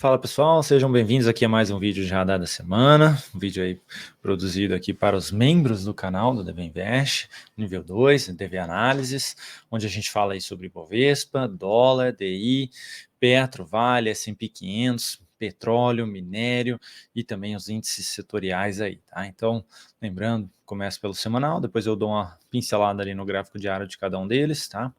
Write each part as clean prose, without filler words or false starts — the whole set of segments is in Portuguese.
Fala pessoal, sejam bem-vindos aqui a mais um vídeo de radar da semana, um vídeo aí produzido aqui para os membros do canal do DV Invest, nível 2, DV Análises, onde a gente fala aí sobre Bovespa, dólar, DI, Petro, Vale, S&P 500, petróleo, minério e também os índices setoriais aí, tá? Então, lembrando, começo pelo semanal, depois eu dou uma pincelada ali no gráfico diário de cada um deles, tá?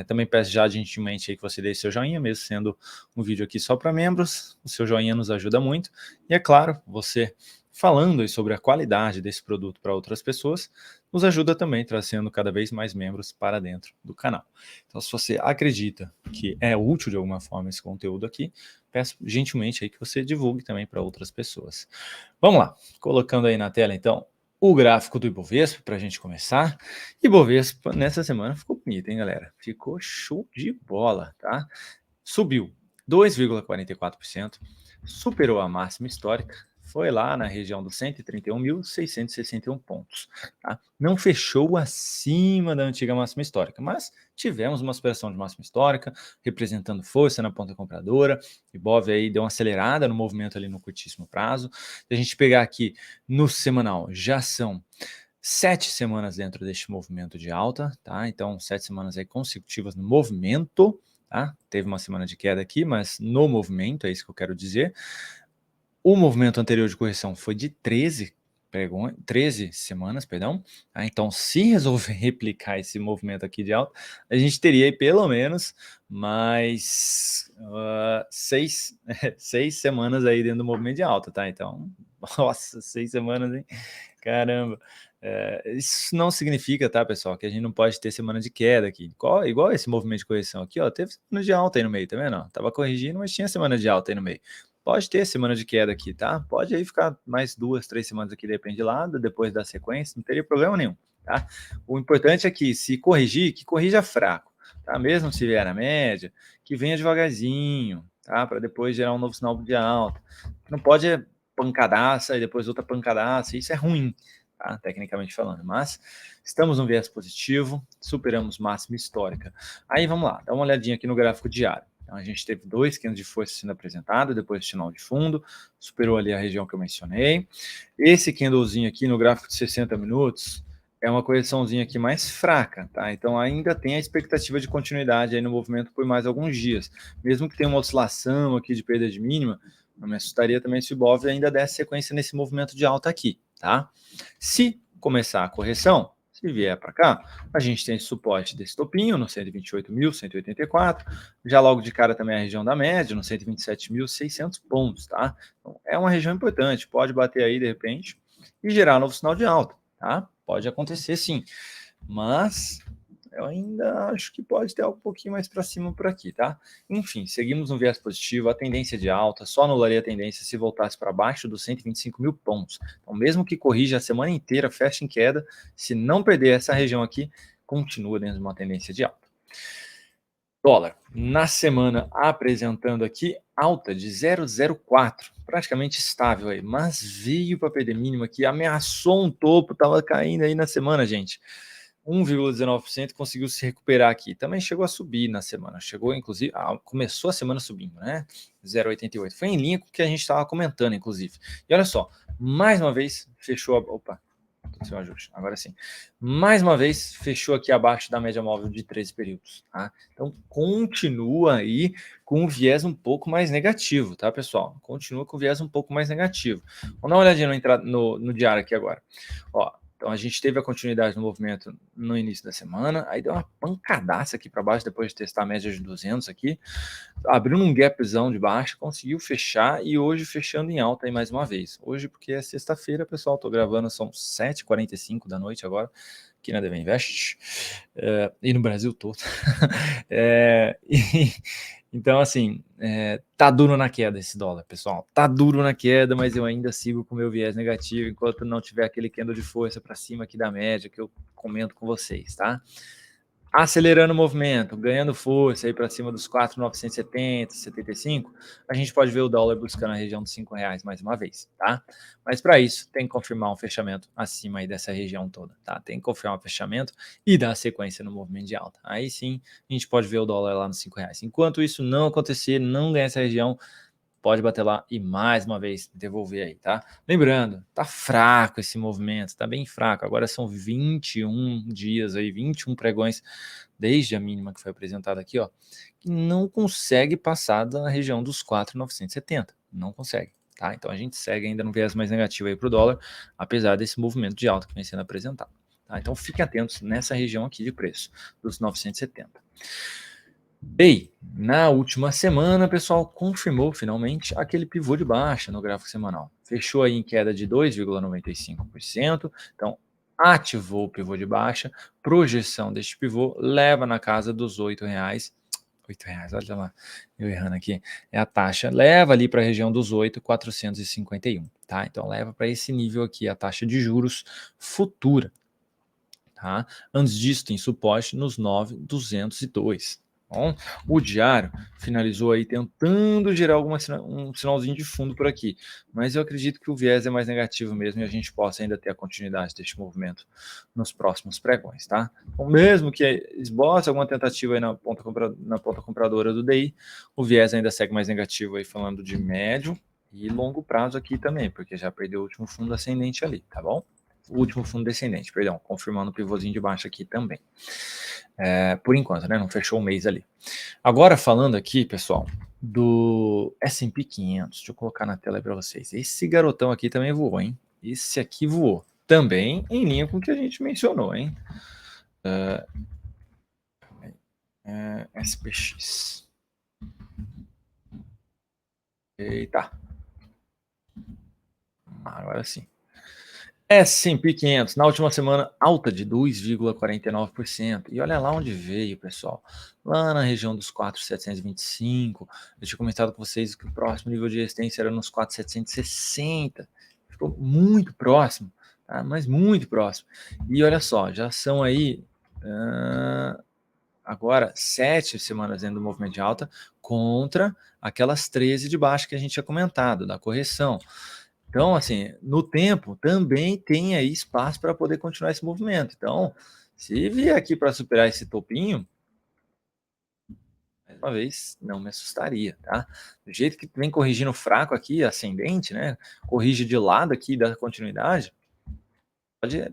Também peço já gentilmente aí que você deixe seu joinha, mesmo sendo um vídeo aqui só para membros, o seu joinha nos ajuda muito. E é claro, você falando aí sobre a qualidade desse produto para outras pessoas, nos ajuda também trazendo cada vez mais membros para dentro do canal. Então, se você acredita que é útil de alguma forma esse conteúdo aqui, peço gentilmente aí que você divulgue também para outras pessoas. Vamos lá, colocando aí na tela então o gráfico do Ibovespa para a gente começar. Ibovespa nessa semana ficou bonito, hein, galera? Ficou show de bola, tá? Subiu 2,44%, superou a máxima histórica, foi lá na região dos 131.661 pontos. Tá? Não fechou acima da antiga máxima histórica, mas tivemos uma superação de máxima histórica, representando força na ponta compradora. Ibov aí deu uma acelerada no movimento ali no curtíssimo prazo. Se a gente pegar aqui no semanal, já são 7 semanas dentro deste movimento de alta, tá? Então, 7 semanas aí consecutivas no movimento, tá? Teve uma semana de queda aqui, mas no movimento, é isso que eu quero dizer. O movimento anterior de correção foi de 13 semanas, perdão. Tá? Então, se resolver replicar esse movimento aqui de alta, a gente teria aí pelo menos mais 6 semanas aí dentro do movimento de alta, tá? Então, nossa, 6 semanas, hein? Caramba. Isso não significa, tá, pessoal, que a gente não pode ter semana de queda aqui. Igual esse movimento de correção aqui, ó, teve semana de alta aí no meio, tá vendo? Tava corrigindo, mas tinha semana de alta aí no meio. Pode ter semana de queda aqui, tá? Pode aí ficar mais 2, 3 semanas aqui, depende de lado, depois da sequência, não teria problema nenhum, tá? O importante é que, se corrigir, que corrija fraco, tá? Mesmo se vier na média, que venha devagarzinho, tá? Para depois gerar um novo sinal de alta. Não pode pancadaça e depois outra pancadaça, isso é ruim, tá? Tecnicamente falando, mas estamos no viés positivo, superamos máxima histórica. Aí vamos lá, dá uma olhadinha aqui no gráfico diário. Então, a gente teve 2 candles de força sendo apresentado, depois do sinal de fundo, superou ali a região que eu mencionei. Esse candlezinho aqui no gráfico de 60 minutos é uma correçãozinha aqui mais fraca, tá? Então ainda tem a expectativa de continuidade aí no movimento por mais alguns dias. Mesmo que tenha uma oscilação aqui de perda de mínima, não me assustaria também se o Ibov ainda desse sequência nesse movimento de alta aqui, tá? Se começar a correção, se vier para cá, a gente tem esse suporte desse topinho no 128.184, já logo de cara também a região da média, no 127.600 pontos, tá? Então, é uma região importante, pode bater aí de repente e gerar um novo sinal de alta, tá? Pode acontecer sim, mas eu ainda acho que pode ter algo um pouquinho mais para cima por aqui, tá? Enfim, seguimos no viés positivo, a tendência de alta, só anularia a tendência se voltasse para baixo dos 125 mil pontos. Então, mesmo que corrija a semana inteira, feche em queda, se não perder essa região aqui, continua dentro de uma tendência de alta. Dólar, na semana apresentando aqui alta de 0,04, praticamente estável aí, mas veio para perder mínimo aqui, ameaçou um topo, estava caindo aí na semana, gente. 1,19% conseguiu se recuperar aqui. Também chegou a subir na semana. Chegou, inclusive, começou a semana subindo, né? 0,88. Foi em linha com o que a gente estava comentando, inclusive. E olha só, mais uma vez fechou a. Opa, seu ajuste. Agora sim. Mais uma vez fechou aqui abaixo da média móvel de 13 períodos. Tá? Então continua aí com um viés um pouco mais negativo, tá, pessoal? Continua com um viés um pouco mais negativo. Vamos dar uma olhadinha no diário aqui agora. Ó, então a gente teve a continuidade do movimento no início da semana, aí deu uma pancadaça aqui para baixo depois de testar a média de 200 aqui, abriu um gapzão de baixo, conseguiu fechar e hoje fechando em alta aí mais uma vez. Hoje porque é sexta-feira, pessoal, tô gravando, são 7h45 da noite agora, aqui na DV Invest, e no Brasil todo. Então, assim, tá duro na queda esse dólar, pessoal. Tá duro na queda, mas eu ainda sigo com o meu viés negativo enquanto não tiver aquele candle de força para cima aqui da média que eu comento com vocês, tá? Acelerando o movimento, ganhando força aí para cima dos 4.970, 75, a gente pode ver o dólar buscando a região dos R$ 5 mais uma vez, tá? Mas para isso tem que confirmar um fechamento acima aí dessa região toda, tá? Tem que confirmar um fechamento e dar sequência no movimento de alta. Aí sim a gente pode ver o dólar lá nos R$ 5. Enquanto isso não acontecer, não ganhar essa região, pode bater lá e mais uma vez devolver aí, tá? Lembrando, tá fraco esse movimento, tá bem fraco. Agora são 21 dias aí, 21 pregões desde a mínima que foi apresentada aqui, ó, que não consegue passar da região dos 4.970, não consegue. Tá? Então a gente segue ainda no viés mais negativo aí para o dólar, apesar desse movimento de alta que vem sendo apresentado. Tá? Então fiquem atentos nessa região aqui de preço, dos 970. DEI, na última semana, pessoal, confirmou finalmente aquele pivô de baixa no gráfico semanal. Fechou aí em queda de 2,95%, então ativou o pivô de baixa, projeção deste pivô leva na casa dos R$8. R$8, olha lá, eu errando aqui, é a taxa, leva ali para a região dos 8.451, tá? Então leva para esse nível aqui a taxa de juros futura, tá? Antes disso tem suporte nos 9.202. Bom, o diário finalizou aí tentando gerar um sinalzinho de fundo por aqui, mas eu acredito que o viés é mais negativo mesmo e a gente possa ainda ter a continuidade deste movimento nos próximos pregões, tá? Então, mesmo que esboce alguma tentativa aí na ponta compradora do DI, o viés ainda segue mais negativo aí, falando de médio e longo prazo aqui também, porque já perdeu o último fundo ascendente ali, tá bom? O último fundo descendente, perdão, confirmando o pivôzinho de baixo aqui também. Por enquanto, né? Não fechou o mês ali. Agora falando aqui, pessoal, do S&P 500, deixa eu colocar na tela aí para vocês. Esse garotão aqui também voou, hein? Esse aqui voou. Também em linha com o que a gente mencionou, hein? SPX. Eita. Agora sim. S&P 500, na última semana, alta de 2,49%. E olha lá onde veio, pessoal. Lá na região dos 4.725. Eu tinha comentado com vocês que o próximo nível de resistência era nos 4.760. Ficou muito próximo, tá? Mas muito próximo. E olha só, já são aí agora 7 semanas dentro do movimento de alta contra aquelas 13 de baixo que a gente tinha comentado, da correção. Então, assim, no tempo também tem aí espaço para poder continuar esse movimento. Então, se vier aqui para superar esse topinho, mais uma vez, não me assustaria, tá? Do jeito que vem corrigindo fraco aqui, ascendente, né? Corrige de lado aqui da continuidade,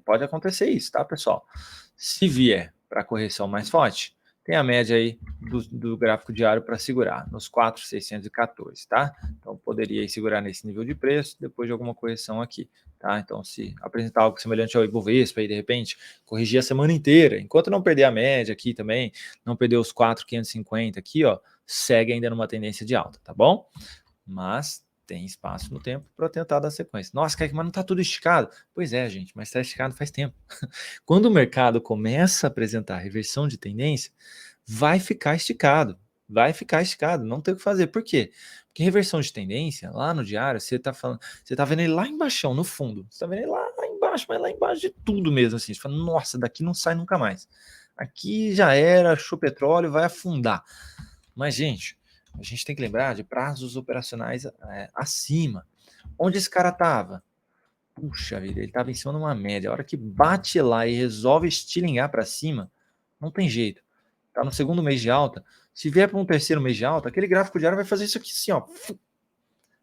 pode acontecer isso, tá, pessoal? Se vier para correção mais forte, tem a média aí do gráfico diário para segurar, nos 4.614, tá? Então, poderia segurar nesse nível de preço, depois de alguma correção aqui, tá? Então, se apresentar algo semelhante ao Ibovespa e, de repente, corrigir a semana inteira, enquanto não perder a média aqui também, não perder os 4.550 aqui, ó, segue ainda numa tendência de alta, tá bom? Mas tem espaço no tempo para tentar dar sequência. Nossa, Kaique, mas não está tudo esticado? Pois é, gente, mas está esticado faz tempo. Quando o mercado começa a apresentar reversão de tendência, vai ficar esticado. Vai ficar esticado, não tem o que fazer. Por quê? Porque reversão de tendência, lá no diário, você está falando, você está vendo ele lá embaixo, no fundo. Você está vendo ele lá embaixo, mas lá embaixo de tudo mesmo. Assim. Você fala, nossa, daqui não sai nunca mais. Aqui já era, achou petróleo, vai afundar. Mas, gente, a gente tem que lembrar de prazos operacionais acima. Onde esse cara estava? Puxa vida, ele estava em cima de uma média. A hora que bate lá e resolve estilingar para cima, não tem jeito. Tá no segundo mês de alta. Se vier para um terceiro mês de alta, aquele gráfico diário vai fazer isso aqui assim, ó.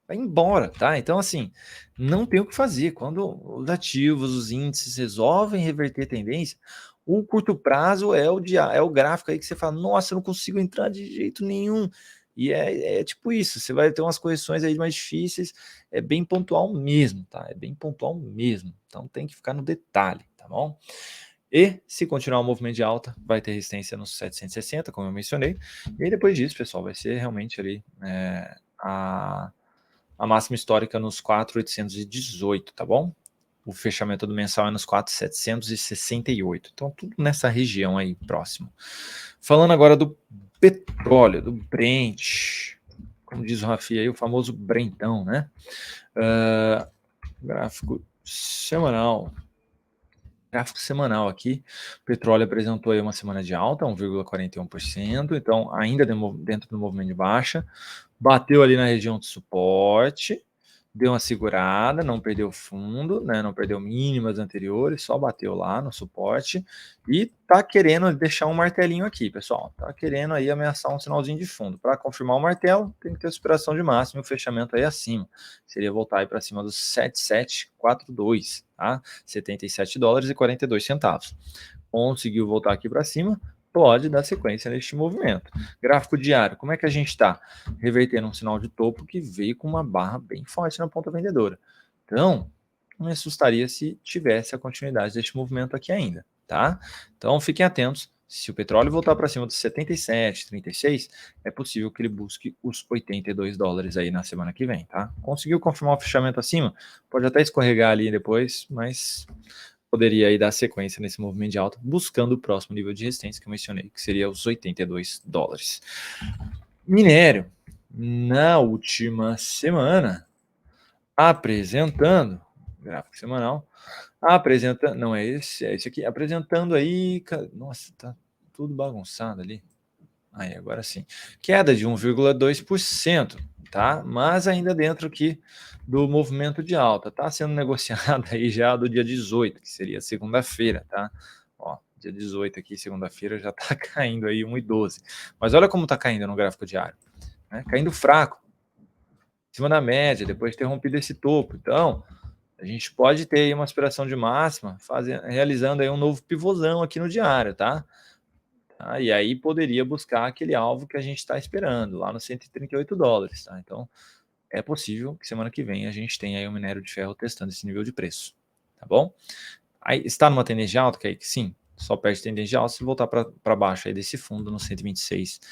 Vai embora, tá? Então, assim, não tem o que fazer. Quando os ativos, os índices resolvem reverter tendência, o curto prazo é o gráfico aí que você fala, nossa, eu não consigo entrar de jeito nenhum. E é tipo isso, você vai ter umas correções aí mais difíceis, é bem pontual mesmo, tá? É bem pontual mesmo. Então tem que ficar no detalhe, tá bom? E se continuar o movimento de alta, vai ter resistência nos 760, como eu mencionei. E aí depois disso, pessoal, vai ser realmente ali a máxima histórica nos 4.818, tá bom? O fechamento do mensal é nos 4.768. Então, tudo nessa região aí próximo. Falando agora do petróleo, do Brent, como diz o Rafi aí, o famoso Brentão, né? Gráfico semanal. Gráfico semanal aqui, o petróleo apresentou aí uma semana de alta, 1,41%, então ainda dentro do movimento de baixa, bateu ali na região de suporte, deu uma segurada, não perdeu fundo, né, não perdeu mínimas anteriores, só bateu lá no suporte e tá querendo deixar um martelinho aqui, pessoal. Tá querendo aí ameaçar um sinalzinho de fundo. Para confirmar o martelo, tem que ter superação de máximo e o fechamento aí acima. Seria voltar aí para cima dos 7742, tá? 77 dólares e 42 centavos. Conseguiu voltar aqui para cima, pode dar sequência neste movimento. Gráfico diário, como é que a gente está? Revertendo um sinal de topo que veio com uma barra bem forte na ponta vendedora. Então, não me assustaria se tivesse a continuidade deste movimento aqui ainda, tá? Então, fiquem atentos. Se o petróleo voltar para cima dos 77, 36, é possível que ele busque os 82 dólares aí na semana que vem, tá? Conseguiu confirmar o fechamento acima? Pode até escorregar ali depois, mas poderia aí dar sequência nesse movimento de alta, buscando o próximo nível de resistência que eu mencionei, que seria os 82 dólares. Minério, na última semana, apresentando, gráfico semanal, apresentando, não é esse aqui, apresentando aí, nossa, tá tudo bagunçado ali. Aí, agora sim. Queda de 1,2%, tá? Mas ainda dentro aqui do movimento de alta. Tá sendo negociado aí já do dia 18, que seria segunda-feira, tá? Ó, dia 18 aqui, segunda-feira, já tá caindo aí 1,12. Mas olha como tá caindo no gráfico diário, né? Caindo fraco, em cima da média, depois de ter rompido esse topo. Então, a gente pode ter aí uma aspiração de máxima, realizando aí um novo pivôzão aqui no diário, tá? E aí poderia buscar aquele alvo que a gente está esperando, lá nos 138 dólares. Tá? Então, é possível que semana que vem a gente tenha aí o minério de ferro testando esse nível de preço. Tá bom? Aí, está numa tendência de alta, que sim, só perde tendência de alta se voltar para baixo aí desse fundo nos 126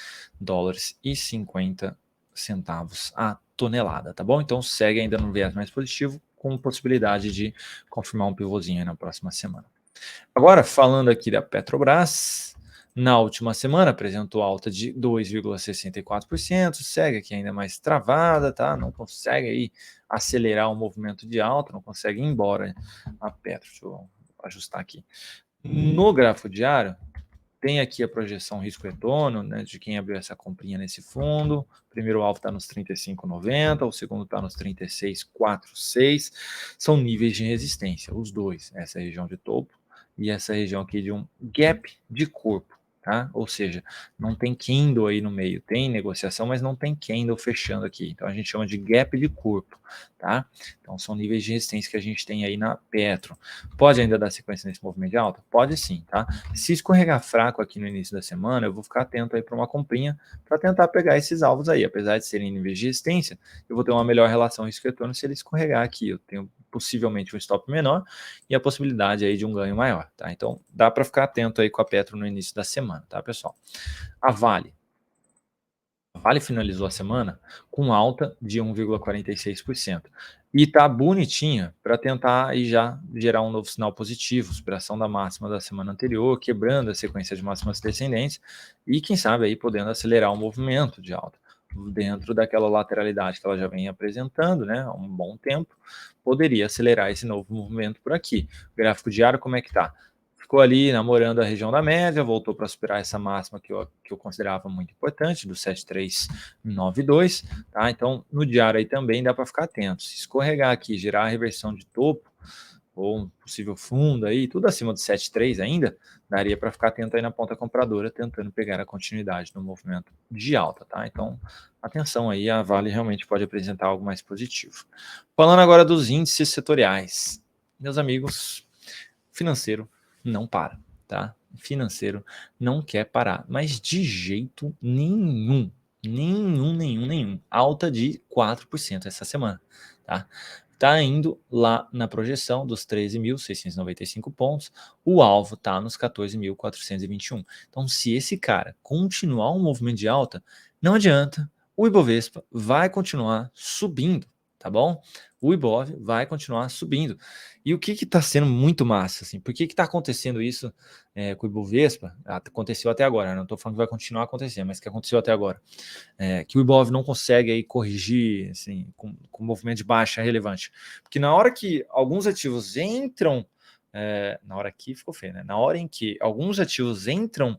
dólares e 50 centavos a tonelada, tá bom? Então segue ainda no viés mais positivo, com possibilidade de confirmar um pivôzinho aí na próxima semana. Agora, falando aqui da Petrobras, na última semana apresentou alta de 2,64%, segue aqui ainda mais travada, tá? Não consegue aí acelerar o movimento de alta, não consegue ir embora a Petro. Deixa eu ajustar aqui. No gráfico diário, tem aqui a projeção risco-retorno, né, de quem abriu essa comprinha nesse fundo. O primeiro alvo está nos 35,90, o segundo está nos 36,46. São níveis de resistência, os dois, essa região de topo e essa região aqui de um gap de corpo. Tá? Ou seja, não tem candle aí no meio, tem negociação, mas não tem candle fechando aqui. Então a gente chama de gap de corpo, tá? Então são níveis de resistência que a gente tem aí na Petro. Pode ainda dar sequência nesse movimento de alta? Pode sim, tá? Se escorregar fraco aqui no início da semana, eu vou ficar atento aí para uma comprinha para tentar pegar esses alvos aí. Apesar de serem níveis de resistência, eu vou ter uma melhor relação risco-retorno se ele escorregar aqui. Eu tenho possivelmente um stop menor e a possibilidade aí de um ganho maior, tá? Então dá para ficar atento aí com a Petro no início da semana, tá, pessoal? A Vale. A Vale finalizou a semana com alta de 1,46%. E tá bonitinha para tentar aí já gerar um novo sinal positivo, superação da máxima da semana anterior, quebrando a sequência de máximas descendentes e quem sabe aí podendo acelerar o movimento de alta dentro daquela lateralidade que ela já vem apresentando, né, há um bom tempo, poderia acelerar esse novo movimento por aqui. O gráfico diário como é que tá? Ficou ali namorando a região da média, voltou para superar essa máxima que eu considerava muito importante, do 7392, tá? Então, no diário aí também dá para ficar atento. Se escorregar aqui, gerar a reversão de topo, ou um possível fundo aí, tudo acima do 73 ainda, daria para ficar atento aí na ponta compradora, tentando pegar a continuidade no movimento de alta, tá? Então, atenção aí, a Vale realmente pode apresentar algo mais positivo. Falando agora dos índices setoriais. Meus amigos, financeiro não para, tá? Financeiro não quer parar, mas de jeito nenhum. Nenhum. Alta de 4% essa semana, tá? Tá indo lá na projeção dos 13.695 pontos, o alvo tá nos 14.421. Então, se esse cara continuar um movimento de alta, não adianta, o Ibovespa vai continuar subindo, tá bom? O Ibov vai continuar subindo. E o que está sendo muito massa, assim, por que está acontecendo isso com o Ibovespa? Aconteceu até agora, não estou falando que vai continuar acontecendo, mas que aconteceu até agora. Que o Ibov não consegue aí corrigir assim, com movimento de baixa relevante. Porque na hora que alguns ativos entram, na hora que ficou feio, né? Na hora em que alguns ativos entram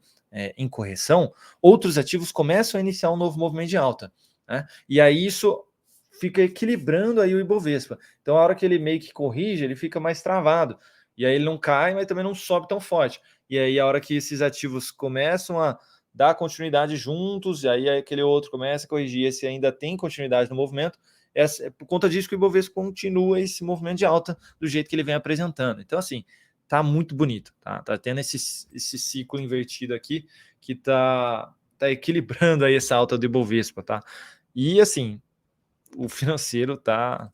em correção, outros ativos começam a iniciar um novo movimento de alta. Né? E aí isso fica equilibrando aí o Ibovespa. Então, a hora que ele meio que corrige, ele fica mais travado. E aí ele não cai, mas também não sobe tão forte. E aí, a hora que esses ativos começam a dar continuidade juntos, e aí aquele outro começa a corrigir, esse ainda tem continuidade no movimento, é por conta disso que o Ibovespa continua esse movimento de alta do jeito que ele vem apresentando. Então, assim, tá muito bonito, tá? Tá tendo esse ciclo invertido aqui que tá equilibrando aí essa alta do Ibovespa, tá? E, assim, o financeiro tá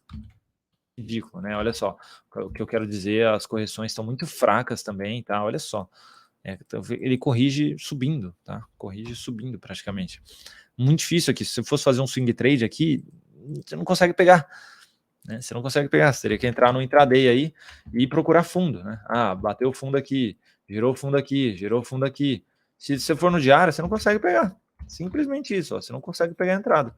ridículo, né? Olha só, o que eu quero dizer, as correções estão muito fracas também, tá? Olha só, ele corrige subindo, tá? Corrige subindo praticamente. Muito difícil aqui. Se você fosse fazer um swing trade aqui, você não consegue pegar, né? Você não consegue pegar. Você teria que entrar no intraday aí e procurar fundo, né? Ah, bateu fundo aqui, girou fundo aqui, girou fundo aqui. Se você for no diário, você não consegue pegar. Simplesmente isso, ó, você não consegue pegar a entrada.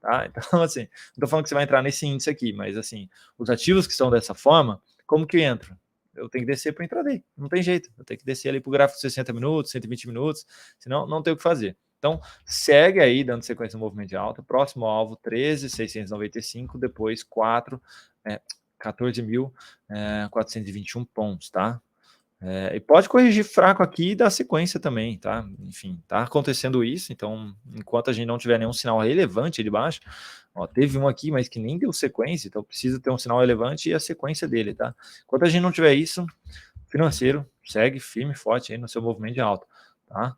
Tá? Então, assim, não tô falando que você vai entrar nesse índice aqui, mas assim, os ativos que estão dessa forma, como que entram? Eu tenho que descer para o intraday, não tem jeito. Eu tenho que descer ali para o gráfico de 60 minutos, 120 minutos, senão não tem o que fazer. Então, segue aí dando sequência no movimento de alta. Próximo alvo, 13.695, depois 14.421 pontos, tá? E pode corrigir fraco aqui e dar sequência também, tá? Enfim, tá acontecendo isso, então, enquanto a gente não tiver nenhum sinal relevante ali embaixo, ó, teve um aqui, mas que nem deu sequência, então precisa ter um sinal relevante e a sequência dele, tá? Enquanto a gente não tiver isso, financeiro segue firme e forte aí no seu movimento de alta, tá?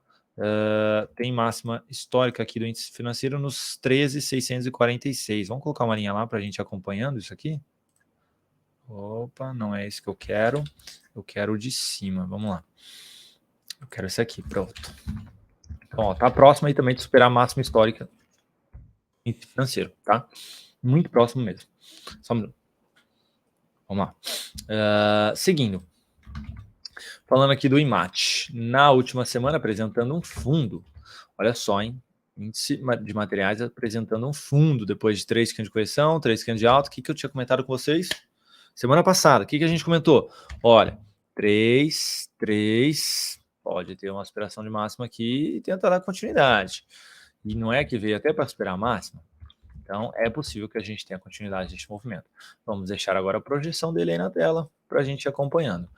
Tem máxima histórica aqui do índice financeiro nos 13.646. Vamos colocar uma linha lá para a gente acompanhando isso aqui? Opa, não é isso que eu quero. Eu quero o de cima, vamos lá. Eu quero esse aqui, pronto. Então, ó, tá próximo aí também de superar a máxima histórica financeiro, tá? Muito próximo mesmo. Só um minuto. Vamos lá. Seguindo. Falando aqui do IMAT. Na última semana, apresentando um fundo. Olha só, hein? Índice de materiais apresentando um fundo depois de 3 cantos de correção, 3 cantos de alta. O que eu tinha comentado com vocês? Semana passada, o que a gente comentou? Olha, 3, pode ter uma aspiração de máxima aqui e tentar dar continuidade. E não é que veio até para superar a máxima? Então, é possível que a gente tenha continuidade deste movimento. Vamos deixar agora a projeção dele aí na tela para a gente ir acompanhando.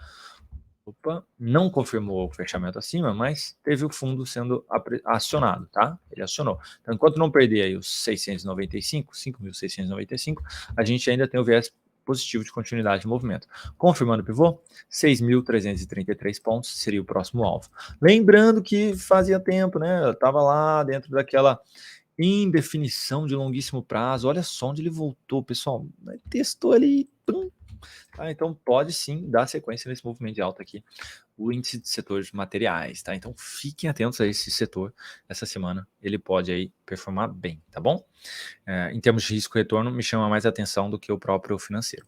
Opa, não confirmou o fechamento acima, mas teve o fundo sendo acionado, tá? Ele acionou. Então, enquanto não perder aí os 695, 5.695, a gente ainda tem o viés positivo de continuidade de movimento. Confirmando o pivô, 6.333 pontos seria o próximo alvo. Lembrando que fazia tempo, né? Eu estava lá dentro daquela indefinição de longuíssimo prazo. Olha só onde ele voltou, pessoal. Testou ali, pum. Tá, então pode sim dar sequência nesse movimento de alta aqui, o índice de setor de materiais, tá? Então fiquem atentos a esse setor essa semana, ele pode aí performar bem, tá bom? Em termos de risco e retorno, me chama mais atenção do que o próprio financeiro.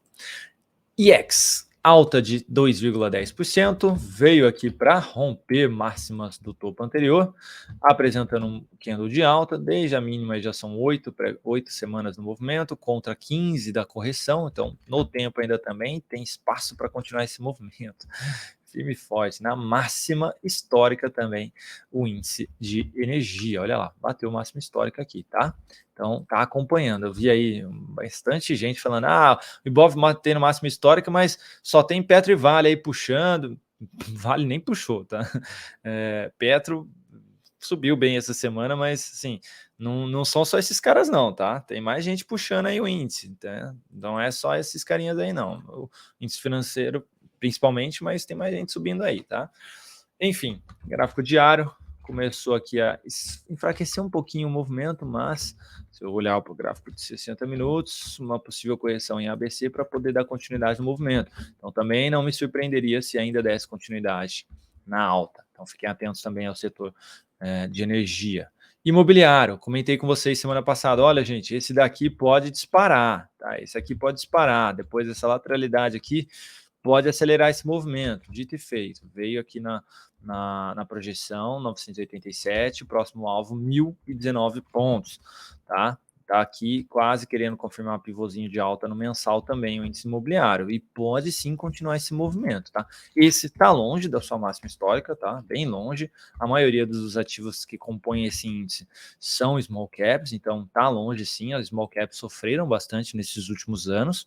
IEX, alta de 2,10%, veio aqui para romper máximas do topo anterior, apresentando um candle de alta, desde a mínima já são 8 semanas no movimento, contra 15 da correção, então no tempo ainda também tem espaço para continuar esse movimento. Firme e forte, na máxima histórica também, o índice de energia, olha lá, bateu máxima histórica aqui, tá? Então, tá acompanhando, eu vi aí bastante gente falando, o Ibov tendo máxima histórica, mas só tem Petro e Vale aí puxando, Vale nem puxou, tá? Petro subiu bem essa semana, mas assim, não são só esses caras não, tá? Tem mais gente puxando aí o índice, tá? Não é só esses carinhas aí não, o índice financeiro principalmente, mas tem mais gente subindo aí, tá? Enfim, gráfico diário começou aqui a enfraquecer um pouquinho o movimento, mas se eu olhar para o gráfico de 60 minutos, uma possível correção em ABC para poder dar continuidade no movimento. Então também não me surpreenderia se ainda desse continuidade na alta. Então fiquem atentos também ao setor de energia. Imobiliário, comentei com vocês semana passada, olha gente, esse daqui pode disparar, tá? Esse aqui pode disparar, depois dessa lateralidade aqui, pode acelerar esse movimento, dito e feito. Veio aqui na projeção 987, próximo alvo 1.019 pontos, tá? Está aqui quase querendo confirmar um pivôzinho de alta no mensal também, o índice imobiliário, e pode sim continuar esse movimento, tá? Esse está longe da sua máxima histórica, tá? Bem longe. A maioria dos ativos que compõem esse índice são small caps, então tá longe sim. As small caps sofreram bastante nesses últimos anos,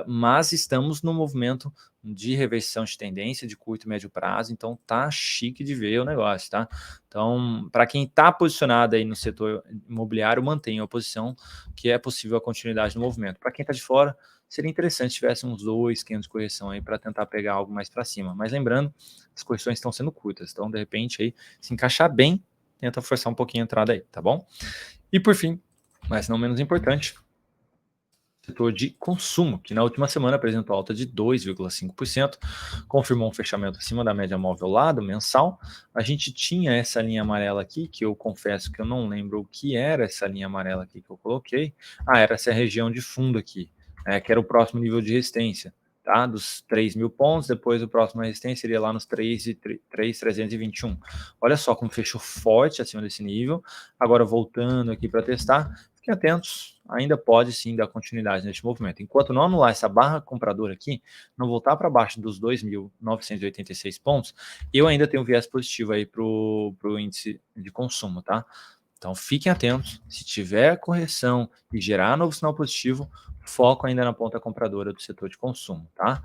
mas estamos no movimento de reversão de tendência de curto e médio prazo, então tá chique de ver o negócio, tá? Então, para quem está posicionado aí no setor imobiliário, mantenha a posição, que é possível a continuidade do movimento. Para quem está de fora, seria interessante se tivesse uns 2, 500 de correção aí para tentar pegar algo mais para cima. Mas lembrando, as correções estão sendo curtas, então de repente aí, se encaixar bem, tenta forçar um pouquinho a entrada aí, tá bom? E por fim, mas não menos importante, setor de consumo, que na última semana apresentou alta de 2,5%, confirmou um fechamento acima da média móvel lá do mensal. A gente tinha essa linha amarela aqui, que eu confesso que eu não lembro o que era essa linha amarela aqui que eu coloquei. Era essa região de fundo aqui, que era o próximo nível de resistência, tá? Dos 3.000 pontos, depois o próximo resistência seria lá nos 3.321. Olha só como fechou forte acima desse nível. Agora voltando aqui para testar, fiquem atentos, ainda pode sim dar continuidade neste movimento. Enquanto não anular essa barra compradora aqui, não voltar para baixo dos 2.986 pontos, eu ainda tenho viés positivo aí para o índice de consumo, tá? Então fiquem atentos, se tiver correção e gerar novo sinal positivo, foco ainda na ponta compradora do setor de consumo, tá?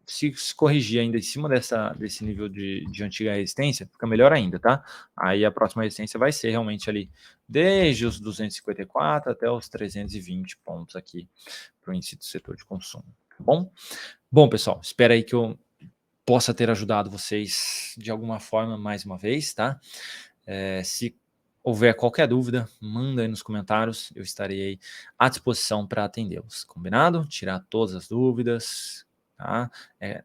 Se corrigir ainda em cima desse nível de antiga resistência, fica melhor ainda, tá? Aí a próxima resistência vai ser realmente ali desde os 254 até os 320 pontos aqui para o índice do setor de consumo, tá bom? Bom, pessoal, espero aí que eu possa ter ajudado vocês de alguma forma mais uma vez, tá? Se houver qualquer dúvida, manda aí nos comentários, eu estarei aí à disposição para atendê-los, combinado? Tirar todas as dúvidas, tá?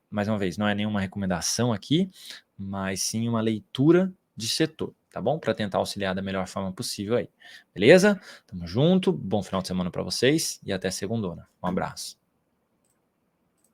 Mais uma vez, não é nenhuma recomendação aqui, mas sim uma leitura de setor, tá bom? Para tentar auxiliar da melhor forma possível aí, beleza? Tamo junto, bom final de semana para vocês e até segundona. Um abraço.